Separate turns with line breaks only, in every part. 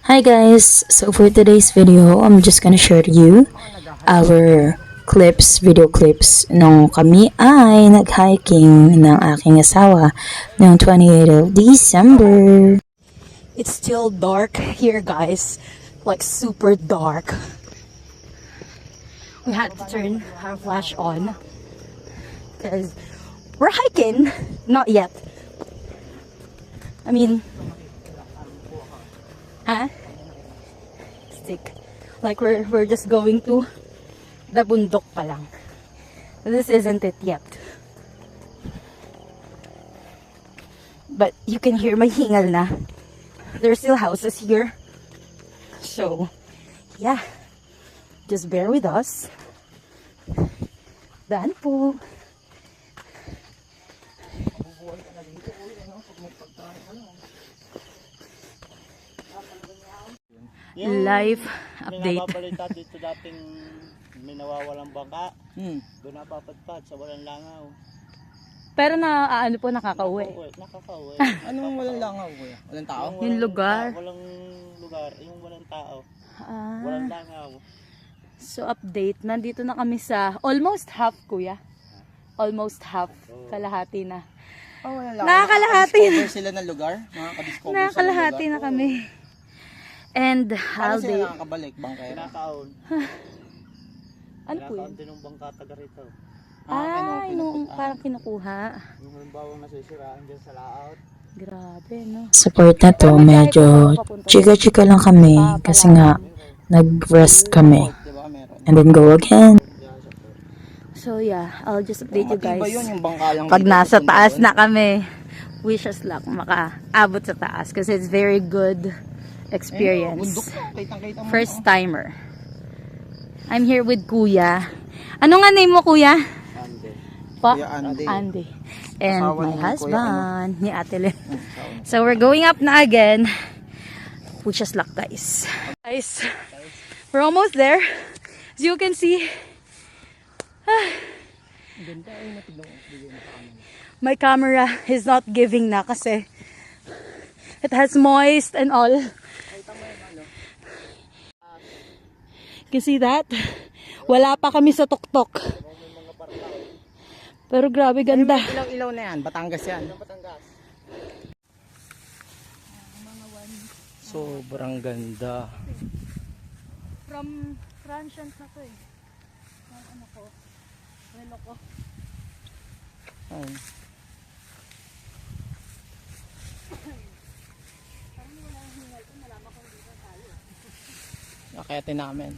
Hi guys! So for today's video, I'm just gonna share to you our video clips nung kami ay nag-hiking ng aking asawa noong 28th of December. It's still dark here guys, like super dark. We had to turn our flash on because we're hiking, not yet. I mean, stick. Like we're just going to the bundok pa lang. This isn't it yet. But you can hear my hingal na. There's still houses here. So, yeah. Just bear with us. Daan po. Live update.
Nababalita dito dating may nawawalang bangka. Doon napapadpad sa walang langaw.
Pero ano po nakakauwi.
Nakakauwi.
Anong walang langaw, kuya? Walang tao?
Yung lugar.
Walang lugar, yung walang tao.
Ah,
Walang langaw.
so update. Nandito na kami sa almost half, kuya. Almost half. Kalahati na.
Oh, walang langaw.
Nakakalahati na.
Nakaka-discover sila ng lugar? Nakaka-discover sila ng
Nakakalahati
lugar?
na kami. And
Paano
I'll
sila
be...
nakakabalik? Bangkera?
Kinakaon.
Ano po
Kinakaon
yun?
din ng bangka taga rito.
Ay, nung parang kinukuha.
Yung halimbawa nasisiraan dyan sa laot.
Grabe, no?
Support na to, medyo chika-chika lang kami kasi nga nag-rest kami
Diba meron?
and then go again.
So yeah, I'll just update you
Matibay yun
guys.
yung bangka lang.
Pag
dito,
nasa
pupunta
taas
doon.
na kami, wish us luck makaabot sa taas kasi it's very good experience.
Bundok na, kitang-kita mo.
First timer. I'm here with Kuya. Ano nga name mo, Kuya? Po?
Kuya Andy.
Andy. And
Asawa
my
ni Kuya
husband, ni Ate Len. So we're going up na again. Wish us luck, guys. Guys, we're almost there. As you can see, my camera is not giving na kasi it has moist and all. You can see that? Wala pa kami sa tuktok. Pero grabe ganda.
Ilang ilaw na yan? Batangas yan. Sobrang ganda.
From Transient na to eh. Ang ano ko, relo ko.
Ay. Akayatin namin.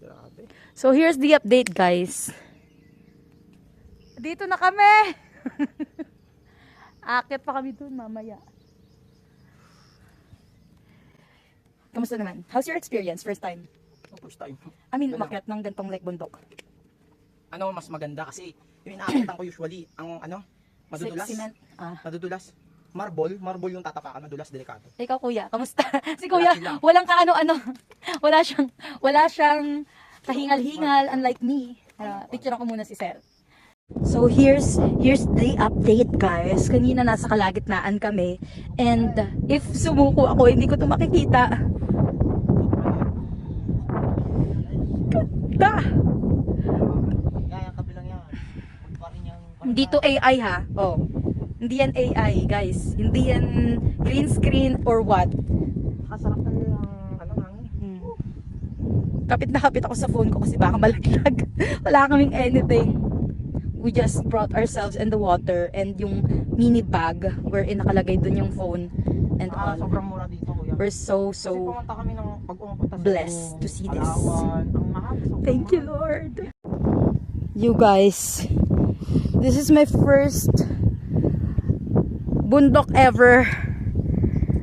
Grabe.
So here's the update, guys. Dito na kami. Akit pa kami dun mamaya. Kamusta naman? How's your experience? First time?
First time.
I mean, umakyat ng gantong like bundok.
Ano mas maganda kasi yung inaakitan ko usually ang madudulas.
Cement.
Madudulas. Marble yung tatapakan, madulas, delikado.
Ikaw, Kuya, kamusta? Si Kuya,
Sila.
walang kaano-ano. Wala siyang kahingal-hingal, unlike me. Picture ako muna si Sel. So here's the update, guys. Kanina nasa kalagitnaan kami. And if sumuko ako, hindi ko 'to makikita. Ganda!
Kaya kabilang yan. Pa rin yung
Hindi to AI ha. Oh. Hindi yan AI, guys. Hindi yan green screen or what.
Kasarap na yung hangin.
Kapit na kapit ako sa phone ko kasi baka malaglag. Wala kaming anything. We just brought ourselves in the water and yung mini bag wherein nakalagay dun yung phone and all.
Sobrang mura dito, kuya.
We're so
Kasi pumunta kami pag pumunta sa
blessed to see this.
Palawan, ang mahal.
Thank you, Lord. You guys, this is my first bundok ever.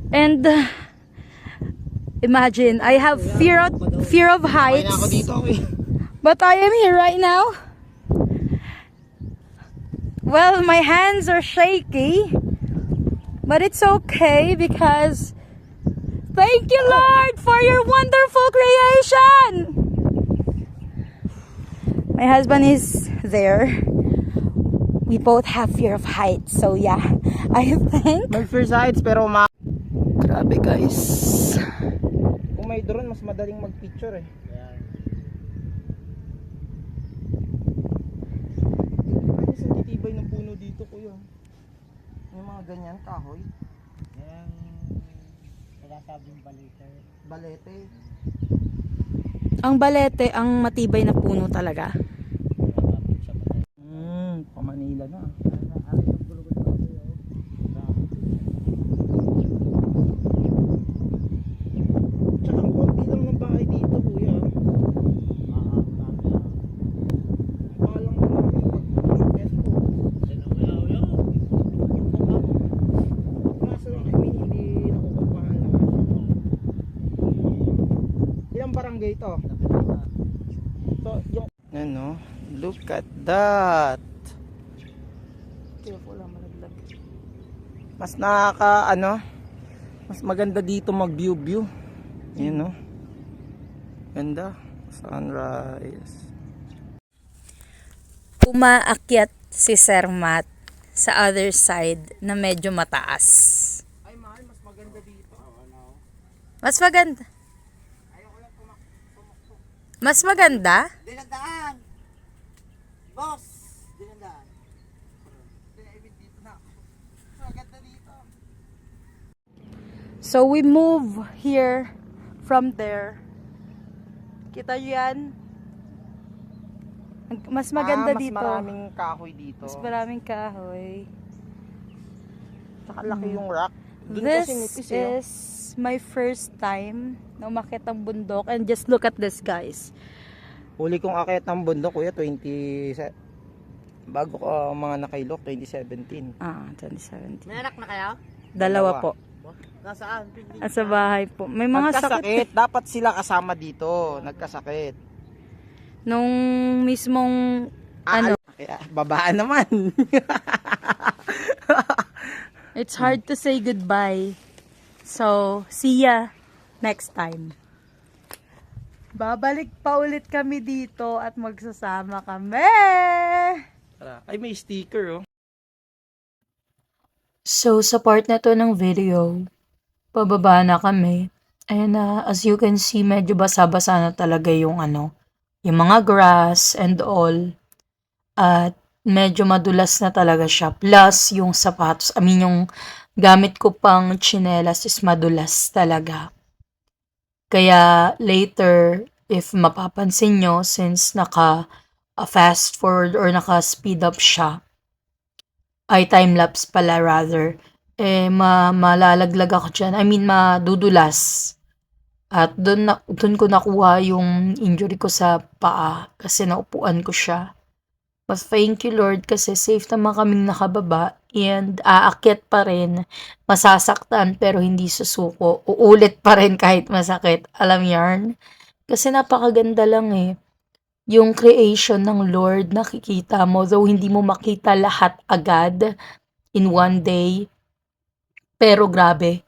And imagine, I have fear of
Okay
heights.
na ako dito, eh.
But I am here right now. Well, my hands are shaky. But it's okay because thank you, Lord, for your wonderful creation. My husband is there. We both have fear of heights. So yeah, I think.
May first heights pero Grabe guys. Kung may drone, mas madaling mag-picture eh. Ano sa titibay ng puno dito kuya? Yung mga ganyan, kahoy.
Yan sinasabing baliter.
Balete.
Ang balete, ang matibay na puno talaga.
Pa Manila na. Tsaka ang konti lang ng bahay dito kuya. Palang marami pag ko. Kaso lang, I mean, hindi nakukumpahan lahat. Ilang barangay to? So, yung ano, look at that.
Careful lang, malaglag.
Mas mas maganda dito mag-view. Yun no. Ganda. Sunrise.
Umaakyat si Sir Matt sa other side na medyo mataas.
Ay mahal, mas maganda dito.
Mas maganda. Mas maganda?
Dinadaan! Boss! Dinadaan.
Dito na. Maganda dito.
So we move here from there. Kita nyo yan? Mas maganda
mas
dito.
Mas maraming kahoy dito.
Mas maraming kahoy.
Saka laki yung rock. Dun
This
kasi nipis
is my first time na umakyat ang bundok, and just look at this guys.
Huli kong akyat ng bundok kuya, bago ko mga nakailok, 2017.
2017.
May anak na kayo?
Dalawa po.
Nasaan?
At sa bahay po. May mga sakit.
Nagkasakit. Dapat sila kasama dito. Nagkasakit.
Nung mismong ano,
Kaya, babaan naman.
it's hard to say goodbye. So, see ya next time. Babalik pa ulit kami dito at magsasama kami.
Ay, may sticker oh.
So, sa part na to ng video, pababa na kami. Ayan na, as you can see, medyo basa-basa na talaga yung yung mga grass and all. At medyo madulas na talaga siya. Plus, yung sapatos, yung gamit ko pang tsinelas is madulas talaga. Kaya later, if mapapansin nyo, since naka-fast forward or naka-speed up siya, ay time-lapse pala rather, malalaglag ako dyan. Madudulas. At dun ko nakuha yung injury ko sa paa kasi naupuan ko siya. But thank you Lord kasi safe naman kaming nakababa and aakyat pa rin, masasaktan pero hindi susuko. Uulit pa rin kahit masakit. Alam yarn? Kasi napakaganda lang eh. Yung creation ng Lord, nakikita mo, though hindi mo makita lahat agad in one day. Pero grabe,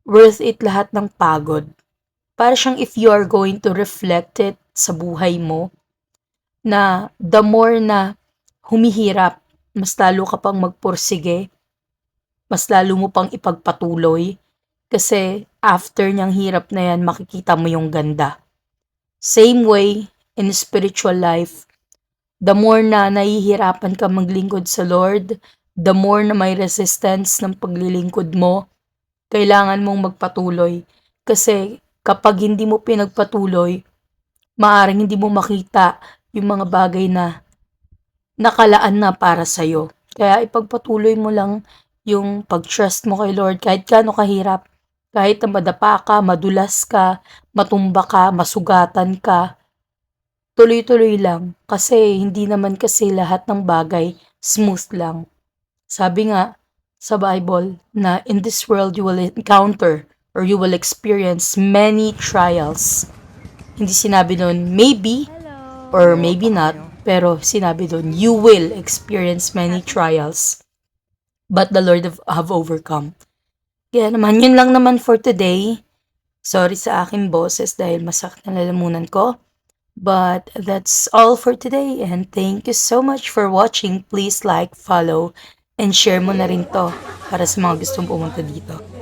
worth it lahat ng pagod. Para siyang if you are going to reflect it sa buhay mo, na the more na humihirap, mas lalo ka pang magpursige, mas lalo mo pang ipagpatuloy, kasi after niyang hirap na yan, makikita mo yung ganda. Same way, in spiritual life, the more na nahihirapan ka maglingkod sa Lord, the more na may resistance ng paglilingkod mo, kailangan mong magpatuloy. Kasi kapag hindi mo pinagpatuloy, maaring hindi mo makita yung mga bagay na nakalaan na para sa'yo. Kaya ipagpatuloy mo lang yung pag-trust mo kay Lord kahit gaano kahirap. Kahit na madapa ka, madulas ka, matumba ka, masugatan ka, tuloy-tuloy lang. Kasi hindi naman kasi lahat ng bagay smooth lang. Sabi nga sa Bible na in this world you will encounter or you will experience many trials. Hindi sinabi doon maybe or maybe not, pero sinabi doon you will experience many trials. But the Lord have overcome. Kaya naman, yun lang naman for today. Sorry sa aking boses dahil masakit na lalamunan ko. But that's all for today and thank you so much for watching. Please like, follow, and share mo na rin to para sa mga gustong pumunta dito.